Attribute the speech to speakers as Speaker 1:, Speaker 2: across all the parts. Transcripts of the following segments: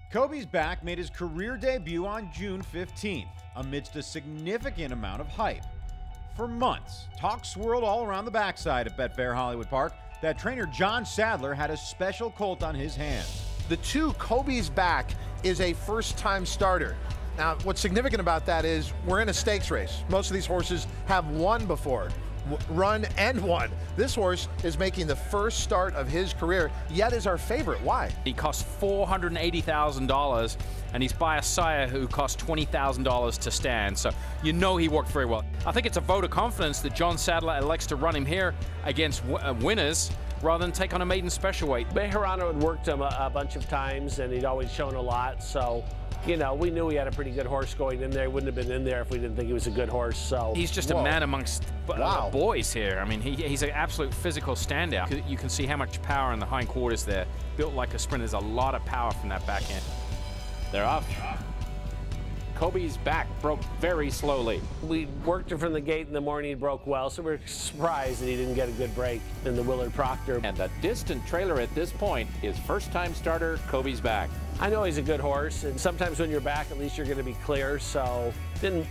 Speaker 1: Kobe's Back made his career debut on June 15th, amidst a significant amount of hype. For months, talk swirled all around the backside of Betfair Hollywood Park that trainer John Sadler had a special colt on his hands.
Speaker 2: The two, Kobe's Back is a first-time starter. Now, what's significant about that is we're in a stakes race. Most of these horses have won before, run and won. This horse is making the first start of his career, yet is our favorite. Why?
Speaker 3: He costs $480,000, and he's by a sire who cost $20,000 to stand. So you know he worked very well. I think it's a vote of confidence that John Sadler elects to run him here against winners rather than take on a maiden special weight.
Speaker 4: Bejarano had worked him a bunch of times, and he'd always shown a lot. So, you know, we knew he had a pretty good horse going in there. He wouldn't have been in there if we didn't think he was a good horse. So
Speaker 3: he's just a man amongst boys here. I mean, he's an absolute physical standout. You can see how much power in the hindquarters there. Built like a sprinter. There's a lot of power from that back end.
Speaker 5: They're off. Kobe's Back broke very slowly.
Speaker 4: We worked him from the gate in the morning. He broke well, so we're surprised that he didn't get a good break in the Willard Proctor.
Speaker 5: And the distant trailer at this point is first-time starter Kobe's Back.
Speaker 4: I know he's a good horse, and sometimes when you're back, at least you're going to be clear, so didn't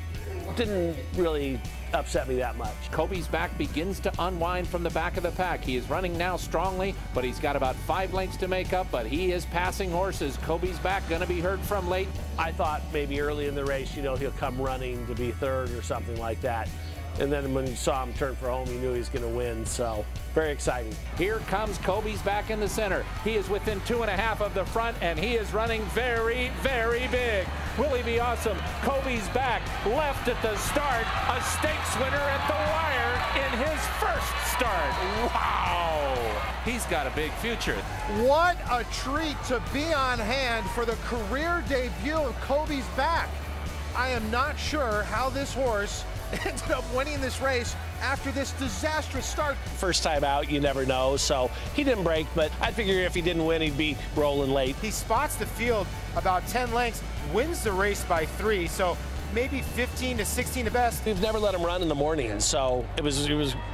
Speaker 4: really upset me that much.
Speaker 5: Kobe's Back begins to unwind from the back of the pack. He is running now strongly, but he's got about 5 lengths to make up, but he is passing horses. Kobe's Back going to be heard from late.
Speaker 4: I thought maybe early in the race, you know, he'll come running to be third or something like that. And then when you saw him turn for home, you knew he was going to win, so very exciting.
Speaker 5: Here comes Kobe's Back in the center. He is within 2.5 of the front, and he is running very, very big. Will he be awesome? Kobe's Back left at the start, a stakes winner at the wire in his first start. Wow! He's got a big future.
Speaker 2: What a treat to be on hand for the career debut of Kobe's Back. I am not sure how this horse ended up winning this race after this disastrous start.
Speaker 4: First time out, you never know, so he didn't break, but I figure if he didn't win, he'd be rolling late.
Speaker 6: He spots the field about 10 lengths, wins the race by 3, so maybe 15 to 16 the best.
Speaker 4: We've never let him run in the morning, so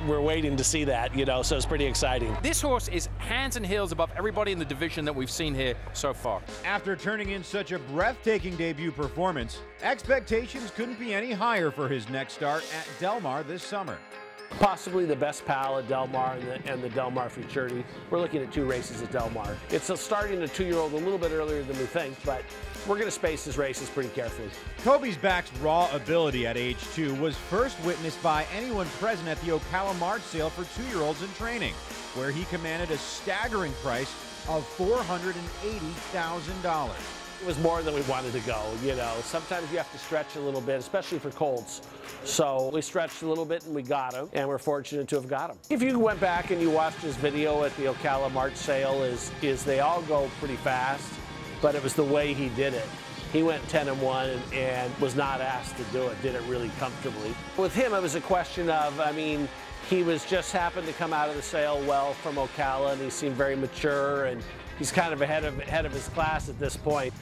Speaker 4: we're waiting to see that, you know, so it's pretty exciting.
Speaker 3: This horse is hands and heels above everybody in the division that we've seen here so far.
Speaker 1: After turning in such a breathtaking debut performance, expectations couldn't be any higher for his next start at Del Mar this summer.
Speaker 4: Possibly the best pal at Del Mar and the Del Mar Futurity. We're looking at 2 races at Del Mar. It's starting a 2-year-old a little bit earlier than we think, but we're going to space his races pretty carefully.
Speaker 1: Kobe's Back's raw ability at age 2 was first witnessed by anyone present at the Ocala March sale for 2-year-olds in training, where he commanded a staggering price of $480,000.
Speaker 4: It was more than we wanted to go, you know. Sometimes you have to stretch a little bit, especially for colts. So we stretched a little bit and we got him, and we're fortunate to have got him. If you went back and you watched his video at the Ocala March sale, is they all go pretty fast, but it was the way he did it. He went 10-1 and was not asked to do it, did it really comfortably. With him, it was a question of, I mean, he was just happened to come out of the sale well from Ocala, and he seemed very mature, and he's kind of ahead of his class at this point.